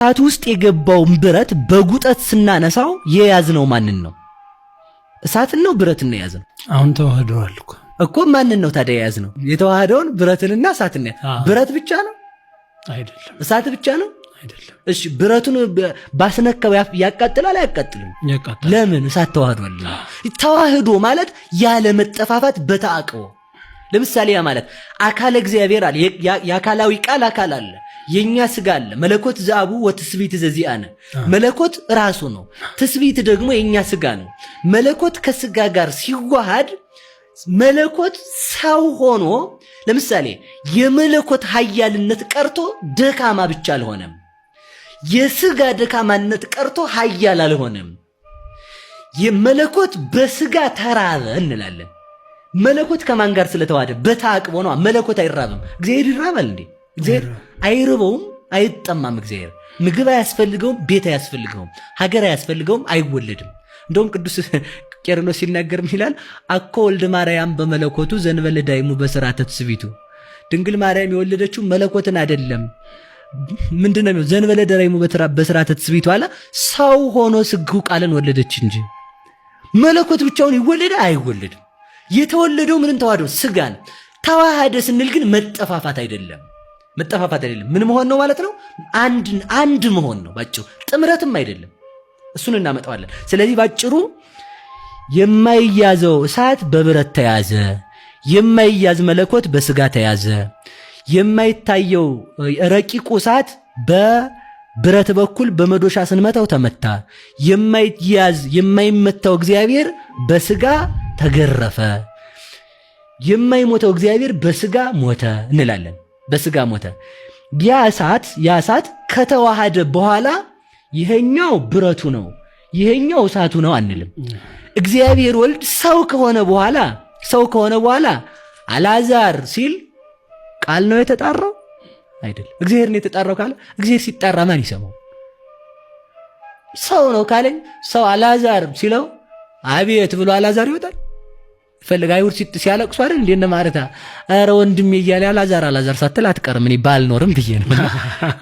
እሳት ውስጥ የገባውን ብረት በጉጠት ስናነሳው የያዝነው ማንን ነው? እሳትን ነው ብረትን ነው የያዝነው? አሁን ተዋህደዋል እኮ ማንን ነው ታዲያ የያዝነው? የተዋህደውን ብረትንና እሳትን ነው። ብረት ብቻ ነው አይደለም? እሳት ብቻ ነው አይደለም? እሺ ብረቱን ባስነካው ያቃጥላል አይቃጥልም? ያቃጥላል። ለምን? እሳት ተዋህዷል። ተዋህዶ ማለት ያለ መጠፋፋት በተአቅቦ። ለምሳሌ ያ ማለት አካለ እግዚአብሔር አለ፣ የአካላዊ ቃል አካል አለ፣ የኛ ስጋ አለ። መለኮት ዘአቡ ወትስብእት ዘዚአነ፣ መለኮት ራሱ ነው፣ ትስብእት ደግሞ የኛ ስጋ ነው። መለኮት ከስጋ ጋር ሲዋሃድ መለኮት ሰው ሆኖ፣ ለምሳሌ የመለኮት ኃያልነት ቀርቶ ደካማ ብቻ አልሆነም። የስጋ ደካማነት ቀርቶ ኃያል አልሆነም። የመለኮት በስጋ ተራበ እንላለን። መለኮት ከማን ጋር ስለተዋሃደ? በተአቅቦ ነው። መለኮት አይራብም። እግዚአብሔር ይራባል እንዴ? እግዚአብሔር አይርበውም፣ አይጠማም። እግዚአብሔር ምግብ አያስፈልገውም፣ ቤት አያስፈልገውም፣ ሀገር አያስፈልገውም፣ አይወለድም። እንደውም ቅዱስ ቄርሎስ ሲናገር ይላል አኮ ወልድ ማርያም በመለኮቱ ዘንበለ ዳይሙ በስርዓተ ትስብእቱ። ድንግል ማርያም የወለደችው መለኮትን አይደለም። ምንድነው? ዘንበለ ዳይሙ በስርዓተ ትስብእቱ አለ። ሰው ሆኖ ስግው ቃልን ወለደች እንጂ መለኮት ብቻውን ይወለደ አይወለድም። የተወለደው ምንን ተዋህዶ? ስጋን ተዋሃደ ስንል ግን መጠፋፋት አይደለም። መጠፋፋት አይደለም። ምን መሆን ነው ማለት ነው? አንድ መሆን ነው ባጭሩ። ጥምረትም አይደለም። እሱን እናመጣዋለን። ስለዚህ ባጭሩ የማይያዘው እሳት በብረት ተያዘ፣ የማይያዝ መለኮት በስጋ ተያዘ፣ የማይታየው ረቂቁ እሳት በብረት በኩል በመዶሻ ስንመታው ተመታ፣ የማይያዝ የማይመታው እግዚአብሔር በስጋ ተገረፈ፣ የማይሞተው እግዚአብሔር በስጋ ሞተ እንላለን። በስጋ ሞተ። ያ እሳት ከተዋሃደ በኋላ ይሄኛው ብረቱ ነው ይሄኛው እሳቱ ነው አንልም። እግዚአብሔር ወልድ ሰው ከሆነ በኋላ አልዓዛር ሲል ቃል ነው የተጣራው አይደለም። እግዚአብሔር ነው የተጣራው ካለ እግዚአብሔር ሲጣራ ማን ይሰማው? ሰው ነው ካለኝ ሰው አልዓዛር ሲለው አቤት ብሎ አልዓዛር ይወጣል? ፈልጋ አይሁድ ሲያለቅሱ አይደል እንዴ እነ ማርታ ኧረ ወንድሜ እያለ አልዓዛር ሳትል አትቀርም። እኔ ባልኖርም ብዬ ነው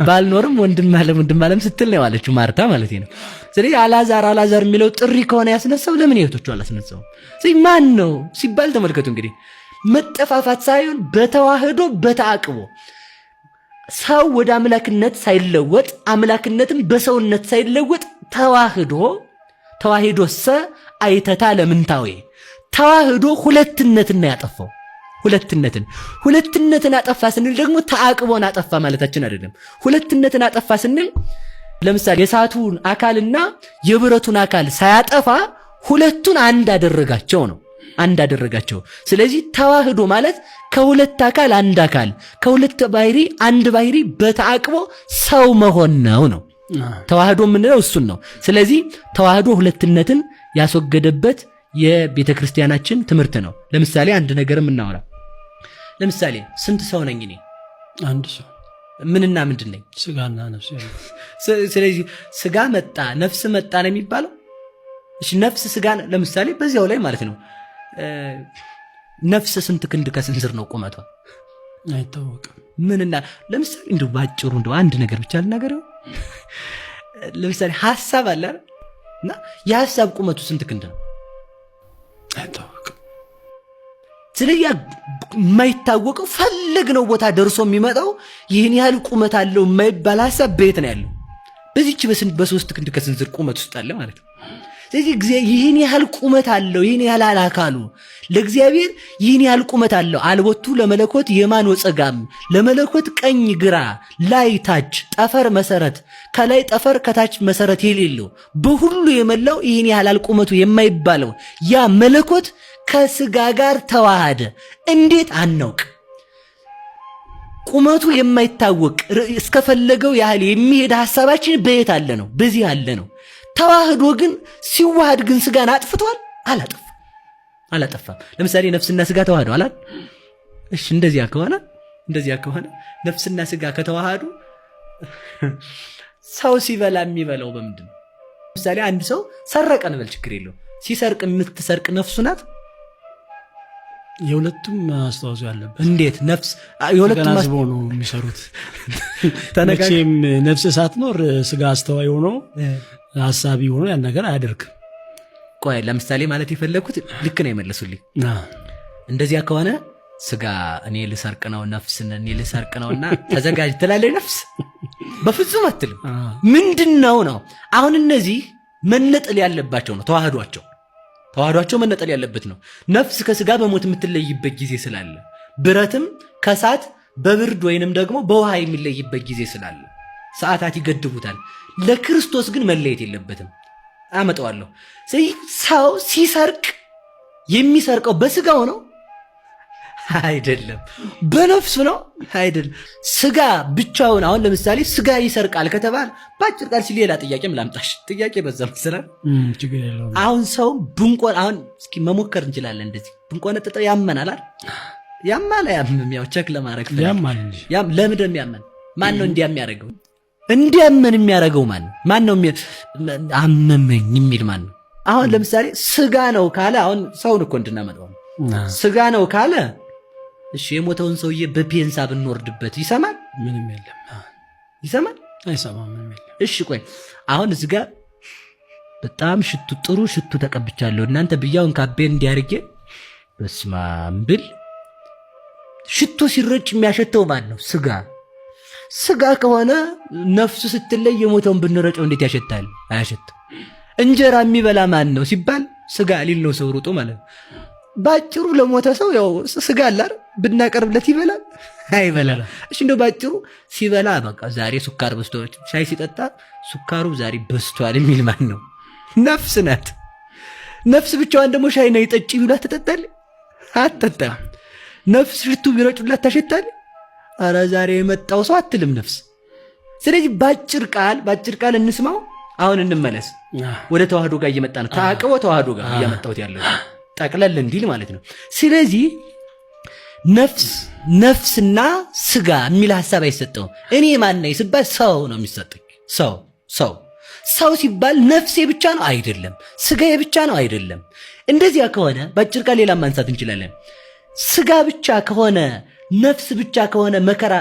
ባልኖርም ወንድም አለም ስትል ነው ያለችው ማርታ ማለት ነው። ስለዚህ አልዓዛር የሚለው ጥሪ ከሆነ ያስነሳው ለምን ይወቶቹ አላስነሳው? ስለዚህ ማን ነው ሲባል ተመልከቱ። እንግዲህ መጠፋፋት ሳይሆን በተዋህዶ በተአቅቦ ሰው ወደ አምላክነት ሳይለወጥ አምላክነትም በሰውነት ሳይለወጥ ተዋህዶሰ አይተታ ለምንታዌ ተዋህዶ ሁለትነትን ያጠፋው። ሁለትነትን አጠፋ ስንል ደግሞ ተአቅቦን አጠፋ ማለታችን አይደለም። ሁለትነትን አጠፋ ስንል ለምሳሌ የእሳቱን አካልና የብረቱን አካል ሳያጠፋ ሁለቱን አንድ አደረጋቸው። ስለዚህ ተዋህዶ ማለት ከሁለት አካል አንድ አካል፣ ከሁለት ባህሪ አንድ ባህሪ በተአቅቦ ሰው መሆን ነው። ተዋህዶ የምንለው እሱን ነው። ስለዚህ ተዋህዶ ሁለትነትን ያስወገደበት የቤተ ክርስቲያናችን ትምህርት ነው። ለምሳሌ አንድ ነገርም እናወራ። ለምሳሌ ስንት ሰው ነኝ እኔ? አንድ ሰው። ምንና ምንድን ነኝ? ስጋና ነፍስ። ስለዚህ ስጋ መጣ ነፍስ መጣ ነው የሚባለው። እሺ ነፍስ ስጋ ለምሳሌ በዚያው ላይ ማለት ነው። ነፍስ ስንት ክንድ ከስንዝር ነው ቁመቷ? አይታወቅም። ምንና ለምሳሌ እንደው ባጭሩ እንደው አንድ ነገር ብቻ ልናገረው። ለምሳሌ ሐሳብ አለ እና የሐሳብ ቁመቱ ስንት ክንድ ነው? አይታወቅም። ስለዚህ የማይታወቀው ፈለግነው ቦታ ደርሶ የሚመጣው ይህን ያህል ቁመት አለው የማይባል ሐሳብ በየት ነው ያለው? በዚህች በሶስት ክንድ ከስንዝር ቁመት ውስጥ አለ ማለት ነው። ስለዚህ ይህን ያህል ቁመት አለው፣ ይህን ያህል አካሉ ለእግዚአብሔር ይህን ያህል ቁመት አለው። አልቦቱ ለመለኮት የማን ወጸጋም፣ ለመለኮት ቀኝ ግራ ላይ ታች ጠፈር መሰረት፣ ከላይ ጠፈር ከታች መሰረት የሌለው በሁሉ የመላው ይህን ያህል ቁመቱ የማይባለው ያ መለኮት ከስጋ ጋር ተዋሃደ። እንዴት አናውቅ? ቁመቱ የማይታወቅ እስከፈለገው ያህል የሚሄድ ሐሳባችን በየት አለ ነው? በዚህ አለ ነው። ተዋህዶ ግን ሲዋሃድ ግን ስጋን አጥፍቷል? አላጠፋም። ለምሳሌ ነፍስና ስጋ ተዋህዶ አላል? እሺ እንደዚያ ከሆነ ነፍስና ስጋ ከተዋሃዱ ሰው ሲበላ የሚበላው በምንድን ነው? ለምሳሌ አንድ ሰው ሰረቀ እንበል፣ ችግር የለውም። ሲሰርቅ የምትሰርቅ ነፍሱ ናት የሁለቱም አስተዋጽኦ ያለበት። እንዴት ነፍስ የሁለቱም ተገናዝበው ነው የሚሰሩት። መቼም ነፍስ ሳትኖር ስጋ አስተዋይ ሆኖ ሐሳቢ ሆኖ ያን ነገር አያደርግም። ቆይ ለምሳሌ ማለት የፈለኩት ልክ ነው የመለሱልኝ። እንደዚያ ከሆነ ስጋ እኔ ልሰርቅ ነው ነፍስን እኔ ልሰርቅ ነውና ተዘጋጅ ትላለች ነፍስ? በፍጹም አትልም። ምንድነው ነው አሁን እነዚህ መነጠል ያለባቸው ነው። ተዋህዷቸው መነጠል ያለበት ነው። ነፍስ ከስጋ በሞት የምትለይበት ጊዜ ስላለ፣ ብረትም ከሳት በብርድ ወይንም ደግሞ በውሃ የሚለይበት ጊዜ ስላለ ሰዓታት ይገድቡታል። ለክርስቶስ ግን መለየት የለበትም። አመጣዋለሁ። ሰው ሲሰርቅ የሚሰርቀው በስጋው ነው አይደለም፣ በነፍሱ ነው አይደለም። ስጋ ብቻውን አሁን ለምሳሌ ስጋ ይሰርቃል ከተባለ ባጭር ቃል ሲል ሌላ ጥያቄም ላምጣሽ። ጥያቄ በዛ መሰላል። አሁን ሰው ብንቆን አሁን እስኪ መሞከር እንችላለን። እንደዚህ ብንቆነጥጥ ያመናል አይደል? ያማል አያምም? ያው ቸክ ለማድረግ ያማል እንጂ ለምንድን ያመን? ማን ነው እንዲያሚያደርገው? እንዲያመን የሚያደርገው ማን ነው? አመመኝ የሚል ማን ነው? አሁን ለምሳሌ ስጋ ነው ካለ አሁን ሰውን እኮ እንድናመጣው ስጋ ነው ካለ እሺ የሞተውን ሰውዬ በፔንሳ ብንወርድበት ይሰማል? ምንም የለም። ይሰማል? አይሰማም። ምንም የለም። እሺ ቆይ አሁን እዚህ ጋር በጣም ጥሩ ሽቱ ተቀብቻለሁ እናንተ ብያውን ካቤን እንዲያርጌ በስማም ብል ሽቱ ሲረጭ የሚያሸተው ማን ነው? ስጋ ከሆነ ነፍሱ ስትለይ የሞተውን ብንረጨው እንዴት ያሸታል? አያሸትም። እንጀራ የሚበላ ማን ነው ሲባል ስጋ ሊለው ሰው ሩጦ ማለት ነው። ባጭሩ ለሞተ ሰው ያው ስጋ አላር ብናቀርብለት ይበላል አይበላል? እሺ እንደው ባጭሩ ሲበላ በቃ ዛሬ ሱካር በዝቷል፣ ሻይ ሲጠጣ ሱካሩ ዛሬ በዝቷል የሚል ማን ነው? ነፍስ ናት። ነፍስ ብቻዋን ደግሞ ሻይ ነው ይጠጪ ቢሏት ትጠጣለች? አትጠጣም። ነፍስ ሽቱ ቢረጩላት ታሸታለች? ኧረ ዛሬ የመጣው ሰው አትልም ነፍስ። ስለዚህ ባጭር ቃል እንስማው። አሁን እንመለስ ወደ ተዋህዶ ጋር እየመጣ ነው። ታቅቦ ተዋህዶ ጋር እያመጣሁት ያለው ጠቅለል እንዲል ማለት ነው። ስለዚህ ነፍስና ስጋ የሚል ሐሳብ አይሰጠውም። እኔ ማን ነኝ ሲባል ሰው ነው የሚሰጠኝ። ሰው ሲባል ነፍሴ ብቻ ነው አይደለም፣ ስጋዬ ብቻ ነው አይደለም። እንደዚያ ከሆነ ባጭር ቃል ሌላ ማንሳት እንችላለን። ስጋ ብቻ ከሆነ ነፍስ ብቻ ከሆነ መከራ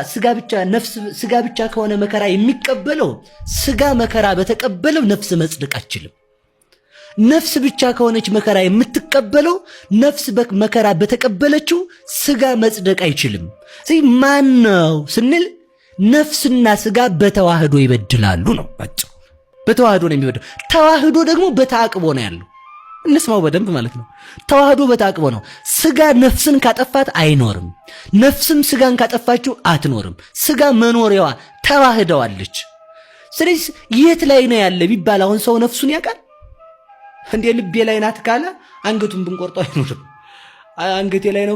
ስጋ ብቻ ከሆነ መከራ የሚቀበለው ስጋ መከራ በተቀበለው ነፍስ መጽደቅ አይችልም። ነፍስ ብቻ ከሆነች መከራ የምትቀበለው ነፍስ መከራ በተቀበለችው ስጋ መጽደቅ አይችልም። ስለዚህ ማን ነው ስንል ነፍስና ስጋ በተዋህዶ ይበድላሉ ነው ባጭሩ። በተዋህዶ ነው የሚበድሉ። ተዋህዶ ደግሞ በተአቅቦ ነው ያለው። እንስማው በደንብ ማለት ነው። ተዋህዶ በተአቅቦ ነው። ስጋ ነፍስን ካጠፋት አይኖርም፣ ነፍስም ስጋን ካጠፋችው አትኖርም። ስጋ መኖሪያዋ ተዋህደዋለች። ስለዚህ የት ላይ ነው ያለ ቢባል አሁን ሰው ነፍሱን ያውቃል እንዴ? ልቤ ላይ ናት ካለ አንገቱን ብንቆርጠው አይኖርም። አንገቴ ላይ ነው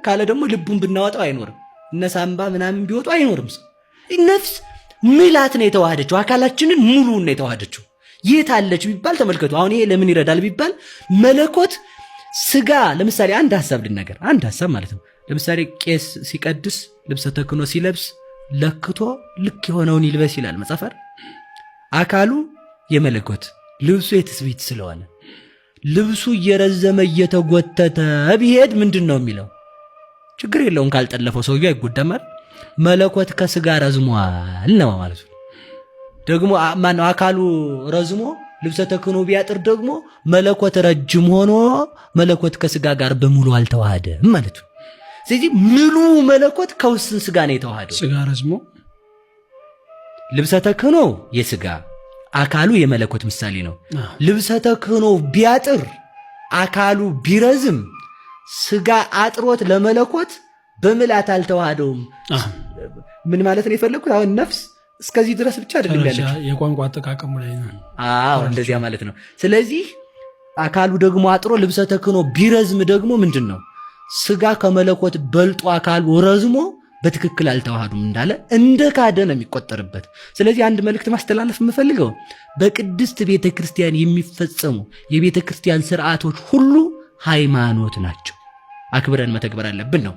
ካለ ደግሞ ልቡን ብናወጣው አይኖርም። እነ ሳምባ ምናምን ቢወጡ አይኖርም። ሰው ነፍስ ምላት ነው የተዋሃደችው። አካላችንን ሙሉውን ነው የተዋሃደችው። የት አለች ቢባል ተመልከቱ። አሁን ይሄ ለምን ይረዳል ቢባል መለኮት ስጋ ለምሳሌ አንድ ሐሳብ ማለት ነው። ለምሳሌ ቄስ ሲቀድስ ልብሰ ተክህኖ ሲለብስ ለክቶ ልክ የሆነውን ይልበስ ይላል መጽሐፍ። አካሉ የመለኮት ልብሱ የትስብእት ስለሆነ ልብሱ እየረዘመ እየተጎተተ ቢሄድ ምንድን ነው የሚለው? ችግር የለውም ካልጠለፈው ሰውዬው አይጎዳም። መለኮት ከስጋ ረዝሟል ነው ማለት ነው። ደግሞ ማነው አካሉ ረዝሞ ልብሰ ተክህኖ ቢያጥር ደግሞ መለኮት ረጅም ሆኖ መለኮት ከስጋ ጋር በሙሉ አልተዋሃደም ማለት ነው። ስለዚህ ሙሉ መለኮት ከውስን ስጋ ነው የተዋሃደው። ስጋ ረዝሞ ልብሰ ተክህኖ የስጋ አካሉ የመለኮት ምሳሌ ነው። ልብሰ ተክህኖ ቢያጥር አካሉ ቢረዝም ስጋ አጥሮት ለመለኮት በምላት አልተዋሃደውም። ምን ማለት ነው የፈለኩት? አሁን ነፍስ እስከዚህ ድረስ ብቻ አይደለም ያለች፣ የቋንቋ አጠቃቀሙ ላይ ነው። እንደዚያ ማለት ነው። ስለዚህ አካሉ ደግሞ አጥሮ ልብሰ ተክህኖ ቢረዝም ደግሞ ምንድን ነው? ስጋ ከመለኮት በልጦ አካሉ ረዝሞ በትክክል አልተዋሃዱም እንዳለ እንደ ካደ ነው የሚቆጠርበት። ስለዚህ አንድ መልእክት ማስተላለፍ የምፈልገው በቅድስት ቤተክርስቲያን የሚፈጸሙ የቤተክርስቲያን ስርዓቶች ሁሉ ሃይማኖት ናቸው፣ አክብረን መተግበር አለብን ነው።